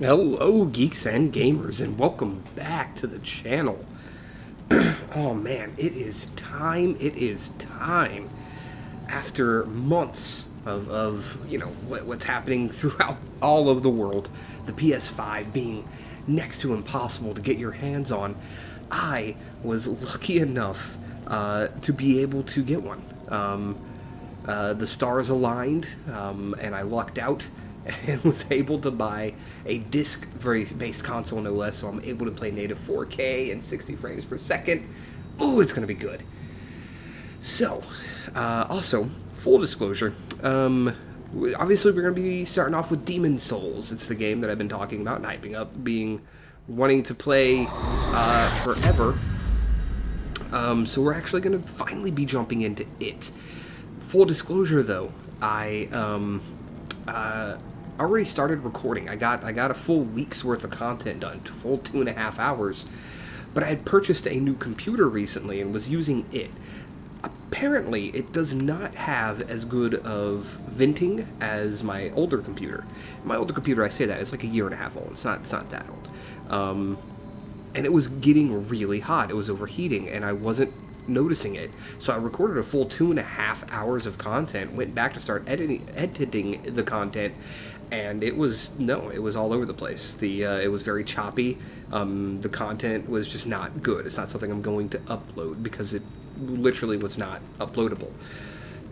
Hello, geeks and gamers, and welcome back to the channel. Oh man, it is time. It is time. After months of what's happening throughout all of the world, the PS5 being next to impossible to get your hands on, I was lucky enough to be able to get one. The stars aligned, and I lucked out and was able to buy a disc-based console, no less, so I'm able to play native 4K and 60 frames per second. Oh, it's going to be good. So, also, full disclosure, obviously we're going to be starting off with Demon Souls. It's the game that I've been talking about and hyping up, wanting to play forever. So we're actually going to finally be jumping into it. Full disclosure, though, I already started recording. I got a full week's worth of content done, full 2.5 hours. But I had purchased a new computer recently and was using it. Apparently, it does not have as good of venting as my older computer. My older computer, I say that, it's like 1.5 years old. It's not that old. And it was getting really hot. It was overheating, and I wasn't noticing it. So I recorded a full 2.5 hours of content, went back to start editing the content, and it was all over the place. It was very choppy. The content was just not good. It's not something I'm going to upload because it literally was not uploadable.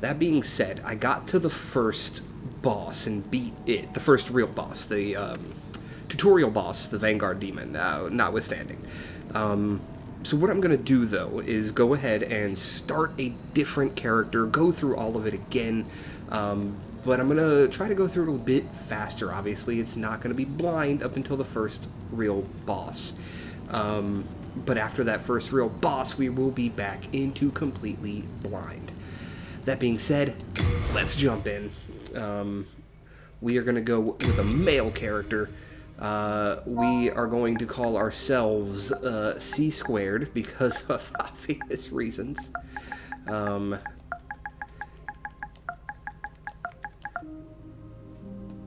That being said, I got to the first boss and beat it. The first real boss, the tutorial boss, the Vanguard Demon, notwithstanding. So what I'm going to do, though, is go ahead and start a different character, go through all of it again, but I'm going to try to go through it a little bit faster. Obviously, it's not going to be blind up until the first real boss. But after that first real boss, we will be back into completely blind. That being said, let's jump in. We are going to go with a male character. We are going to call ourselves C Squared because of obvious reasons.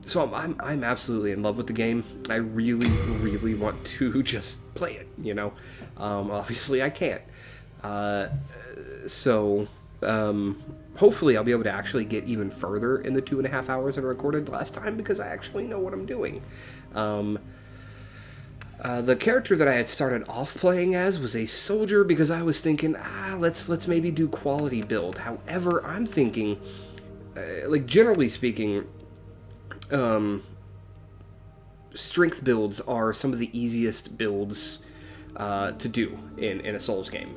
So I'm absolutely in love with the game. I really, really want to just play it, you know. Obviously I can't. Hopefully I'll be able to actually get even further in the 2.5 hours that I recorded last time because I actually know what I'm doing. The character that I had started off playing as was a soldier because I was thinking, let's maybe do quality build. However, I'm thinking, generally speaking, strength builds are some of the easiest builds to do in a Souls game.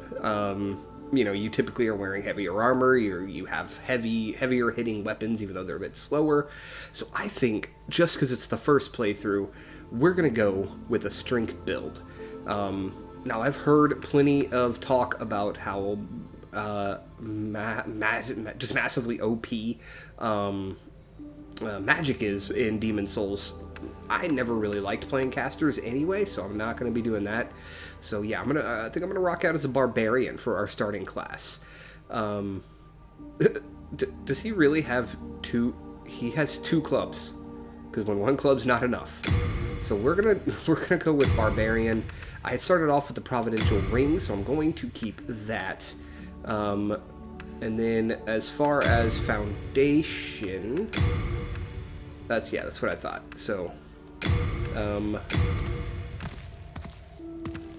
You typically are wearing heavier armor, you have heavier hitting weapons, even though they're a bit slower. So I think, just because it's the first playthrough, we're going to go with a strength build. Now, I've heard plenty of talk about how just massively OP magic is in Demon Souls. I never really liked playing casters anyway, so I'm not going to be doing that. So yeah, I think I'm gonna rock out as a barbarian for our starting class. Does he really have two? He has 2 clubs, because when one club's not enough. So we're gonna go with barbarian. I had started off with the providential ring, so I'm going to keep that. And then as far as foundation, that's what I thought. So.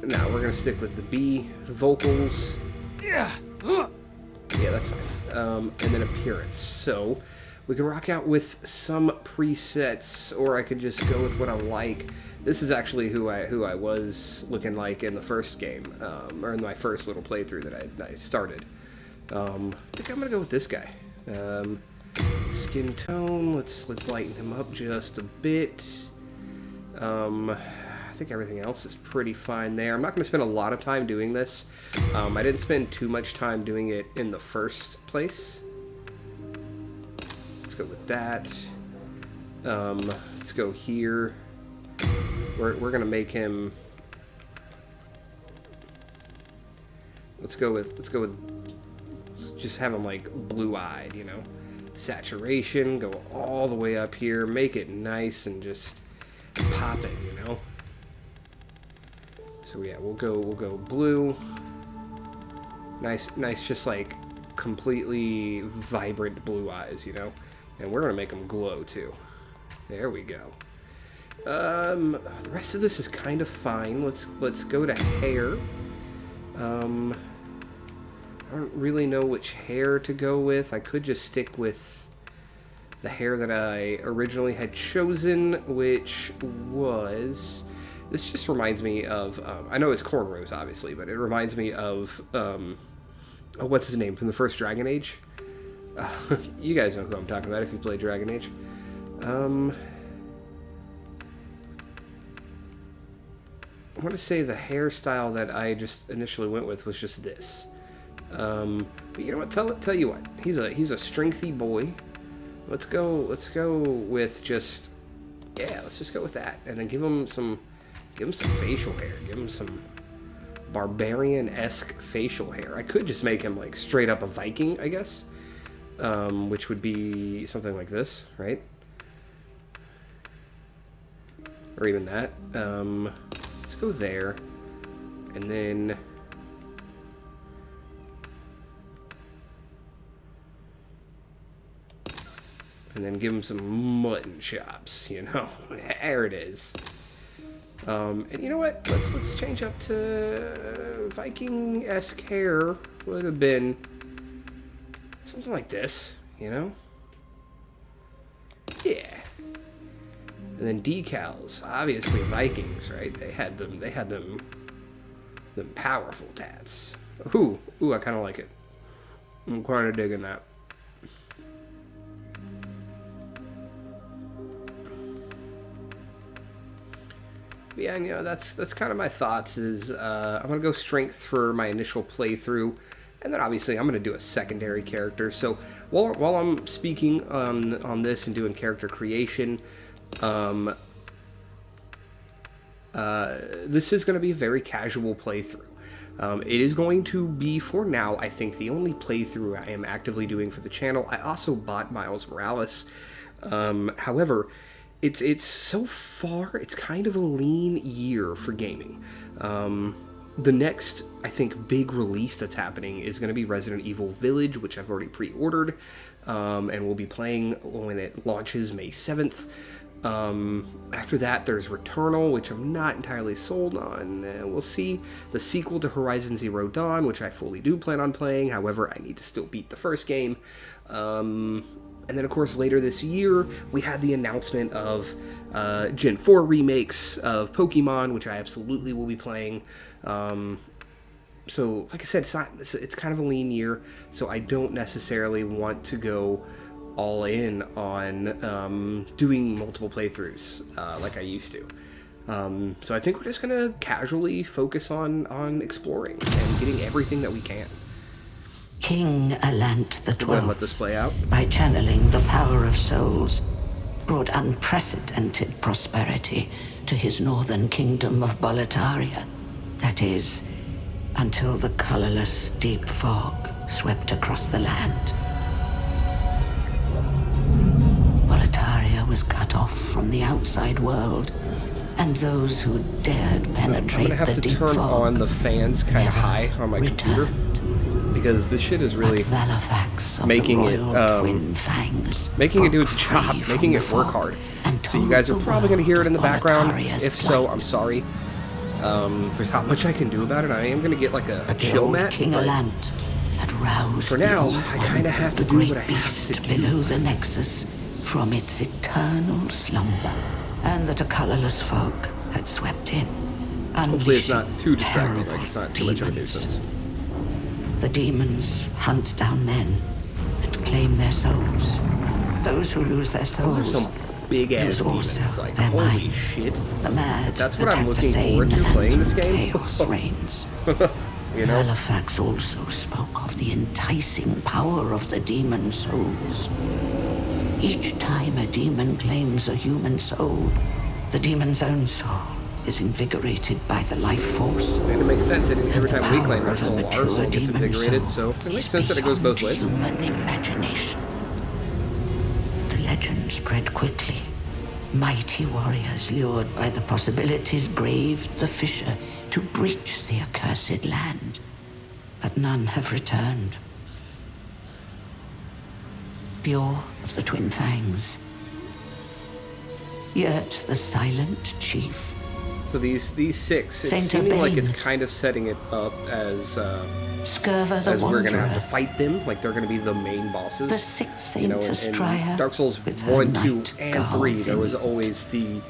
Now we're gonna stick with the B vocals. Yeah, that's fine. And then appearance. So we can rock out with some presets, or I could just go with what I like. This is actually who I was looking like in the first game, or in my first little playthrough that I started. I think I'm gonna go with this guy. Skin tone. Let's lighten him up just a bit. I think everything else is pretty fine there. I'm not going to spend a lot of time doing this. I didn't spend too much time doing it in the first place. Let's go with that. Let's go here. We're going to make him... Let's go with just have him like blue-eyed, you know. Saturation, go all the way up here, make it nice and just popping, you know? So yeah, we'll go blue. Nice, just like completely vibrant blue eyes, you know? And we're gonna make them glow too. There we go. The rest of this is kind of fine. Let's go to hair. I don't really know which hair to go with. I could just stick with the hair that I originally had chosen, which was... This just reminds me of... I know it's cornrows, obviously, but it reminds me of... what's his name from the first Dragon Age? You guys know who I'm talking about if you play Dragon Age. I want to say the hairstyle that I just initially went with was just this. But you know what? Tell you what. He's a strengthy boy. Let's go with just... Yeah, let's just go with that. And then give him some facial hair. Give him some barbarian-esque facial hair. I could just make him like straight up a Viking, I guess. Which would be something like this, right? Or even that. Let's go there. And then... And then give him some mutton chops, you know? There it is. And you know what? Let's change up to Viking-esque hair. Would have been something like this, you know? Yeah. And then decals, obviously Vikings, right? They had them powerful tats. Ooh, I kind of like it. I'm kind of digging that. Yeah, and, you know, that's kind of my thoughts. Is I'm gonna go strength for my initial playthrough, and then obviously I'm gonna do a secondary character. So while I'm speaking on this and doing character creation, this is gonna be a very casual playthrough. It is going to be, for now, I think, the only playthrough I am actively doing for the channel. I also bought Miles Morales. However, it's so far, it's kind of a lean year for gaming. The next, I think, big release that's happening is going to be Resident Evil Village, which I've already pre-ordered, and we'll be playing when it launches May 7th. After that, there's Returnal, which I'm not entirely sold on. We'll see. The sequel to Horizon Zero Dawn, which I fully do plan on playing. However, I need to still beat the first game. And then, of course, later this year, we had the announcement of Gen 4 remakes of Pokemon, which I absolutely will be playing. So, like I said, it's kind of a lean year, so I don't necessarily want to go all in on doing multiple playthroughs like I used to. So I think we're just going to casually focus on exploring and getting everything that we can. King Alant the Go ahead and let 12th, this play out. by channeling the power of souls, brought unprecedented prosperity to his northern kingdom of Boletaria. That is, until the colorless deep fog swept across the land. Boletaria was cut off from the outside world, and those who dared penetrate I'm gonna have the to deep turn fog on the fans kind of high on my computer, because this shit is really making it do its job, making it work hard. So you guys are probably going to hear it in the background. If so, I'm sorry. There's not much I can do about it. I am going to get like a chill mat. King Alant had roused for now, I kind of have to do what I have to do. Below the Nexus from its eternal slumber, and that a colorless fog had swept in. Hopefully it's not too distracting, like it's not too much of a nuisance. The demons hunt down men and claim their souls. Those who lose their souls Those are some big-ass demons, like, holy mind. shit. The mad That's what I'm attack the looking forward to sane, playing and this game. Chaos reigns. You know? Halifax also spoke of the enticing power of the demon souls. Each time a demon claims a human soul, the demon's own soul is invigorated by the life force. And it makes sense that every time we claim Power our of a soul, our mature soul gets demon invigorated, soul so it makes is sense that it goes both ways. beyond human imagination. The legend spread quickly. Mighty warriors lured by the possibilities braved the fissure to breach the accursed land, but none have returned. Pure of the Twin Fangs, yet the silent chief. So these six, it's Saint seeming like Urbain. it's kind of setting it up as Scurva the as we're gonna have to Wanderer, fight them, like they're gonna be the main bosses. the sixth You know, Saint in Astraea, Dark Souls with her 1, 2, knight and 3, there was Garvin. always the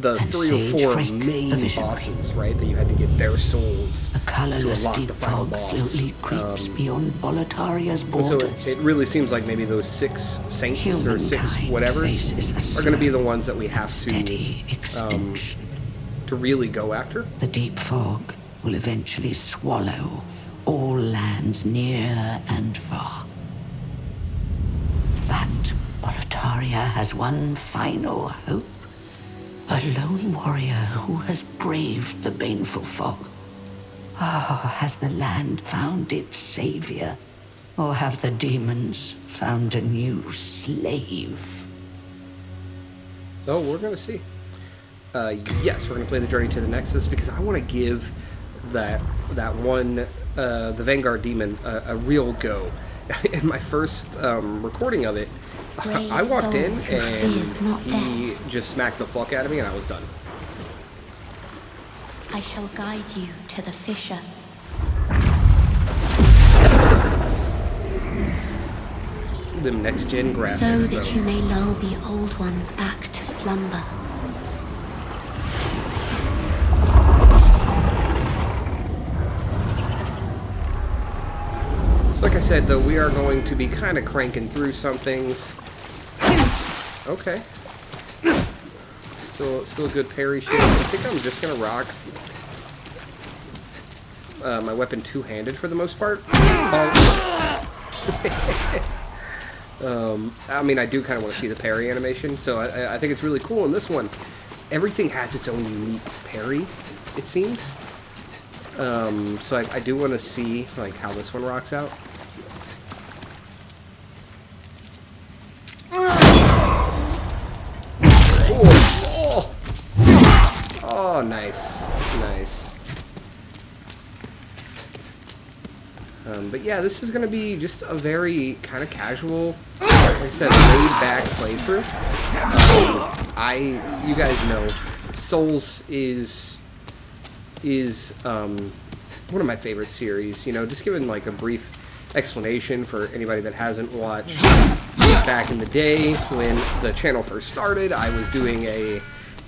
And 3 or Sage 4 Frick, the main Visionary. bosses, right? That you had to get their souls The colorless unlock deep the final fog boss. slowly creeps beyond Boletaria's And borders. so it really seems like maybe those 6 saints or 6 Humankind whatevers faces a are going to be the slow ones that we have steady extinction. to really go after. The deep fog will eventually swallow all lands near and far. But Boletaria has one final hope. A lone warrior who has braved the baneful fog. Ah, has the land found its savior? Or have the demons found a new slave? Oh, we're going to see. Yes, we're going to play the Journey to the Nexus because I want to give that one, the Vanguard Demon, a real go. In my first recording of it, I walked in and he just smacked the fuck out of me and I was done. I shall guide you to the fissure. Them next-gen graphics, So that though. you may lull the old one back to slumber. So like I said, though, we are going to be kind of cranking through some things. Okay. Still a good parry shit. I think I'm just gonna rock my weapon two-handed for the most part. I mean, I do kind of want to see the parry animation, so I think it's really cool in this one. Everything has its own unique parry, it seems. So I do want to see like how this one rocks out. Oh, nice. Nice. But yeah, this is going to be just a very kind of casual, like I said, laid-back playthrough. You guys know, Souls is one of my favorite series. You know, just giving like a brief explanation for anybody that hasn't watched. Back in the day when the channel first started, I was doing a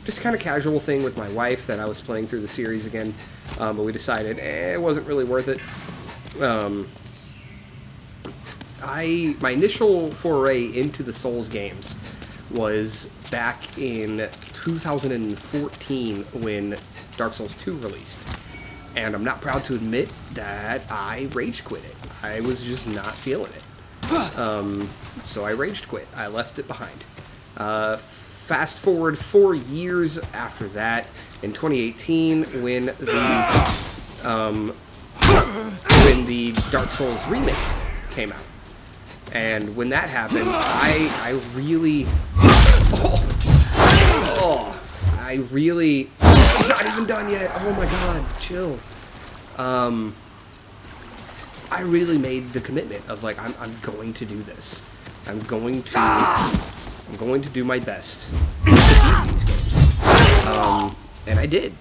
just kind of casual thing with my wife that I was playing through the series again, but we decided it wasn't really worth it. My initial foray into the Souls games was back in 2014 when Dark Souls 2 released. And I'm not proud to admit that I rage quit it. I was just not feeling it. So I rage quit. I left it behind. Fast forward 4 years after that, in 2018, when the Dark Souls remake came out. And when that happened, I really... It's not even done yet! Oh my god, chill. I really made the commitment of, like, I'm going to do this. I'm going to do my best to beat these games. And I did.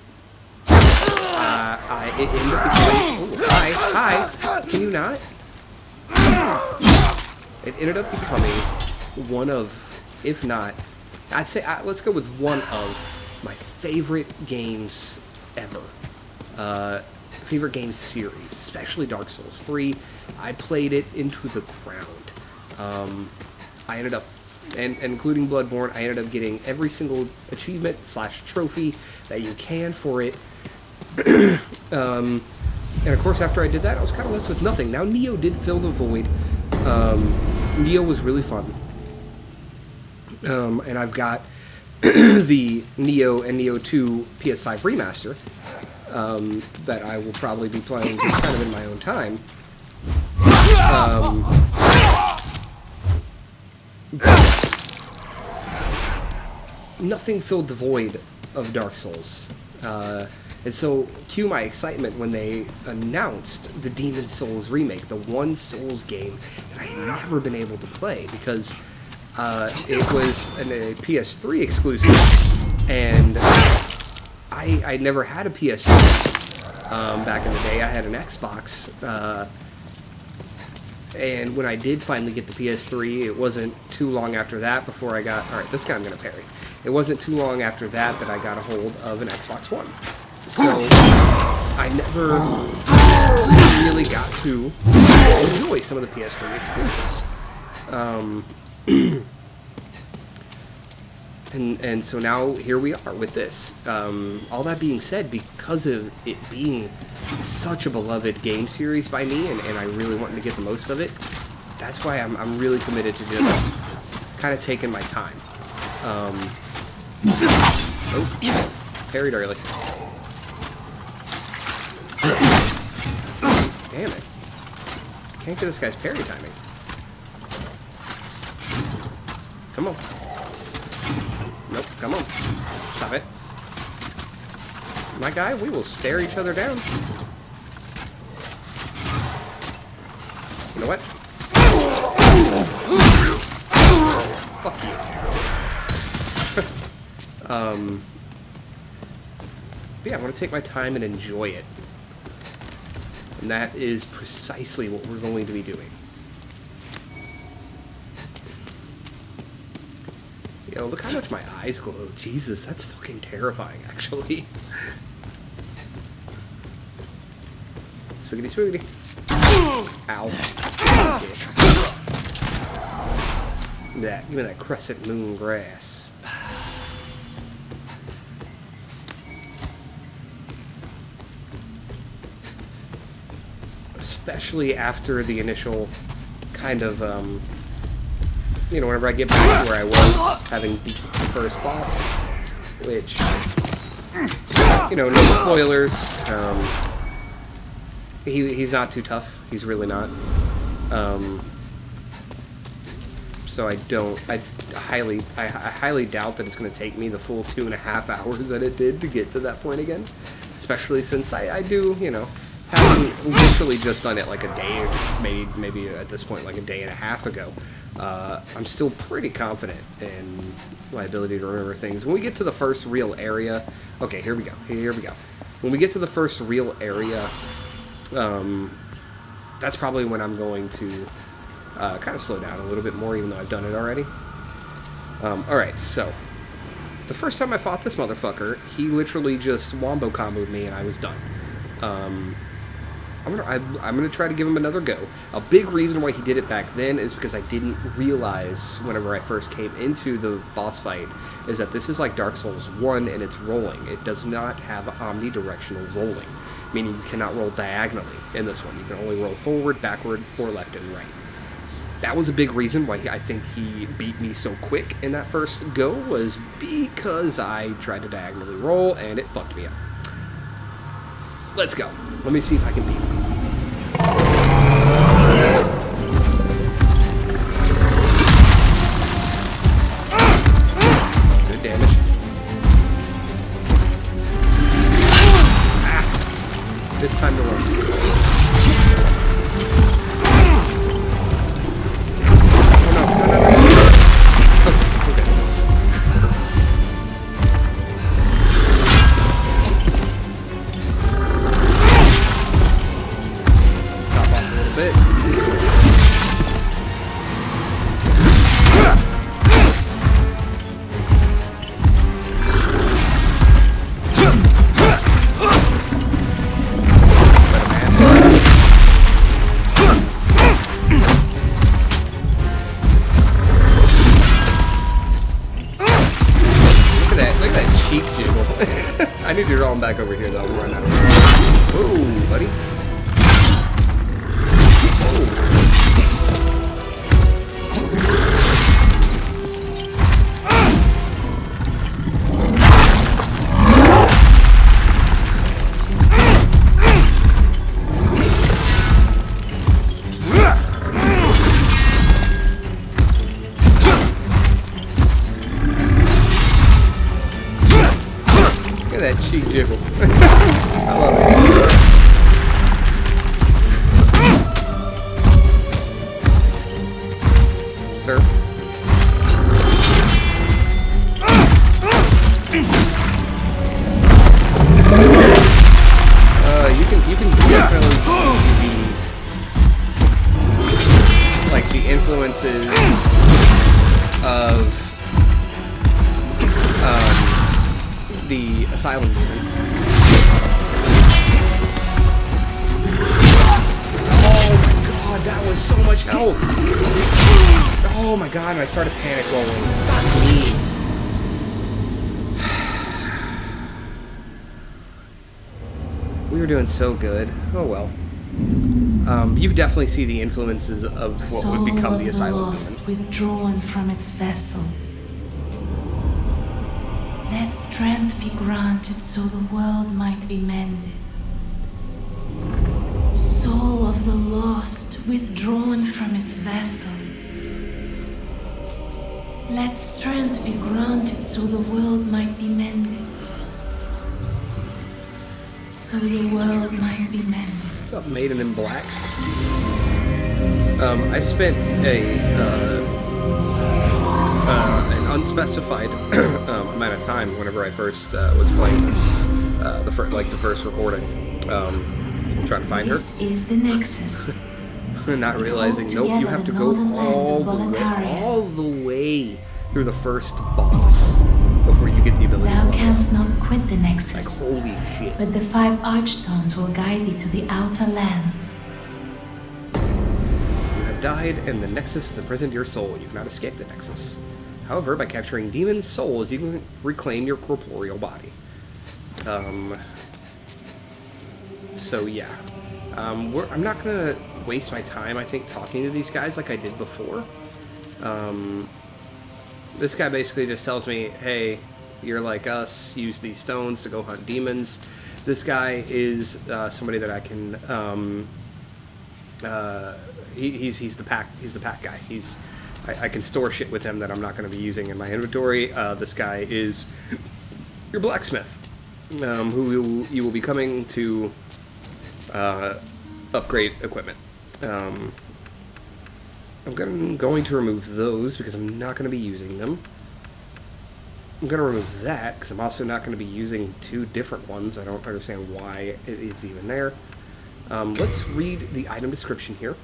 It ended up becoming... Oh, hi, can you not? It ended up becoming one of, if not, I'd say, let's go with one of my favorite games ever. Favorite game series, especially Dark Souls 3. I played it into the ground. I ended up, and including Bloodborne, I ended up getting every single achievement / trophy that you can for it. And of course, after I did that, I was kind of left with nothing. Now, Neo did fill the void. Neo was really fun. And I've got the Neo and Neo 2 PS5 remaster that I will probably be playing just kind of in my own time. nothing filled the void of Dark Souls. And so, cue my excitement when they announced the Demon Souls remake, the one Souls game that I had never been able to play because it was a PS3 exclusive, and I never had a PS3 back in the day. I had an Xbox, and when I did finally get the PS3, it wasn't too long after that before I got... Alright, this guy I'm going to parry. It wasn't too long after that I got a hold of an Xbox One. So, I never really got to enjoy some of the PS3 exclusives. And so now here we are with this. All that being said, because of it being such a beloved game series by me, and I really wanted to get the most of it, that's why I'm really committed to just kind of taking my time. Oh, parried early. Damn it. Can't get this guy's parry timing. Come on. Nope, come on. Stop it. My guy, we will stare each other down. You know what? Fuck you. But yeah, I want to take my time and enjoy it. And that is precisely what we're going to be doing. Yo, look how much my eyes glow. Jesus, that's fucking terrifying, actually. Swiggity swiggity. Ow. Give me that crescent moon grass. Especially after the initial kind of, you know, whenever I get back to where I was, having beat the first boss, which, you know, no spoilers, he's not too tough, he's really not, so I highly doubt that it's going to take me the full 2.5 hours that it did to get to that point again, especially since I do, you know, having literally just done it like a day, or maybe at this point like a day and a half ago. I'm still pretty confident in my ability to remember things. When we get to the first real area... Okay, here we go. Here we go. When we get to the first real area, that's probably when I'm going to kind of slow down a little bit more, even though I've done it already. Alright, so... The first time I fought this motherfucker, he literally just wombo comboed me and I was done. I'm gonna try to give him another go. A big reason why he did it back then is because I didn't realize whenever I first came into the boss fight is that this is like Dark Souls 1 and it's rolling. It does not have omnidirectional rolling, meaning you cannot roll diagonally in this one. You can only roll forward, backward, or left and right. That was a big reason why I think he beat me so quick in that first go, was because I tried to diagonally roll and it fucked me up. Let's go. Let me see if I can beat him. Good damage. Ah! This time to run. Oh no, no, no, no. Oh, okay. Bit. Look at that cheek jiggle. I need to draw him back over here though. I'm running out of room. Whoa, buddy. Look at that cheek jiggle. I love it. Sir? You can definitely see the influences of the Asylum movie. Oh my god, that was so much health! Oh my god, and I started panic rolling. Fuck me! We were doing so good. Oh well. You definitely see the influences of what would become the Asylum Lost withdrawn from its vessel. Let strength be granted so the world might be mended. Soul of the lost withdrawn from its vessel. Let strength be granted so the world might be mended. So the world might be mended. What's up, Maiden in Black? I spent an unspecified amount of time whenever I first was playing this, the first recording, trying to find her. This is the Nexus. Not realizing, nope, you have to go all the way through the first boss before you get the ability Thou to canst not quit the Nexus. Like, holy shit. But the 5 Archstones will guide thee to the outer lands. You have died, and the Nexus is imprisoned your soul. You cannot escape the Nexus. However, by capturing demon souls, you can reclaim your corporeal body. So yeah. I'm not gonna waste my time, I think, talking to these guys like I did before. This guy basically just tells me, hey, you're like us, use these stones to go hunt demons. This guy is somebody that I can, he's the pack guy. I can store shit with him that I'm not going to be using in my inventory. This guy is your blacksmith, who you will be coming to upgrade equipment. I'm going to remove those because I'm not going to be using them. I'm going to remove that because I'm also not going to be using 2 different ones. I don't understand why it is even there. Let's read the item description here.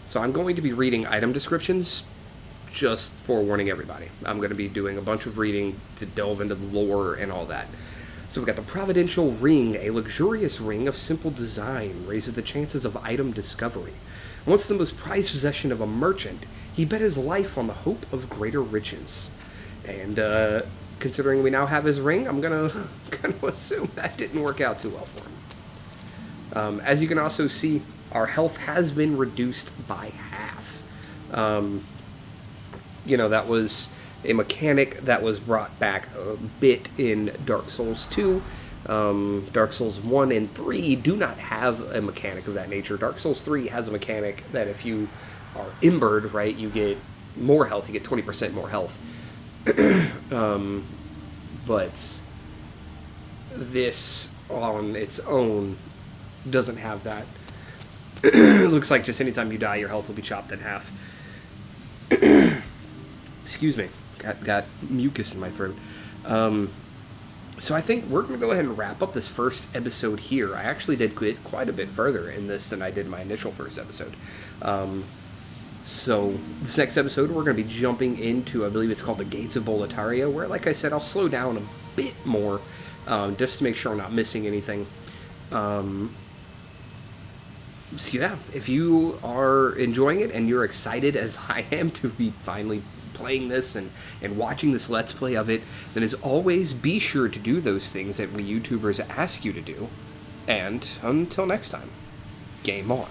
So I'm going to be reading item descriptions, just forewarning everybody. I'm going to be doing a bunch of reading to delve into the lore and all that. So we got the Providential Ring, a luxurious ring of simple design, raises the chances of item discovery. Once the most prized possession of a merchant, he bet his life on the hope of greater riches. And considering we now have his ring, I'm gonna assume that didn't work out too well for him. As you can also see, our health has been reduced by half. That was a mechanic that was brought back a bit in Dark Souls 2. Dark Souls 1 and 3 do not have a mechanic of that nature. Dark Souls 3 has a mechanic that if you are embered, right, you get more health. You get 20% more health. But this on its own doesn't have that. It looks like just anytime you die, your health will be chopped in half. Excuse me. Got mucus in my throat. So I think we're going to go ahead and wrap up this first episode here. I actually did get quite a bit further in this than I did my initial first episode. So this next episode, we're going to be jumping into, I believe it's called the Gates of Boletaria, where, like I said, I'll slow down a bit more, just to make sure I'm not missing anything. So yeah, if you are enjoying it and you're excited as I am to be finally playing this and watching this Let's Play of it, then as always, be sure to do those things that we YouTubers ask you to do. And until next time, game on.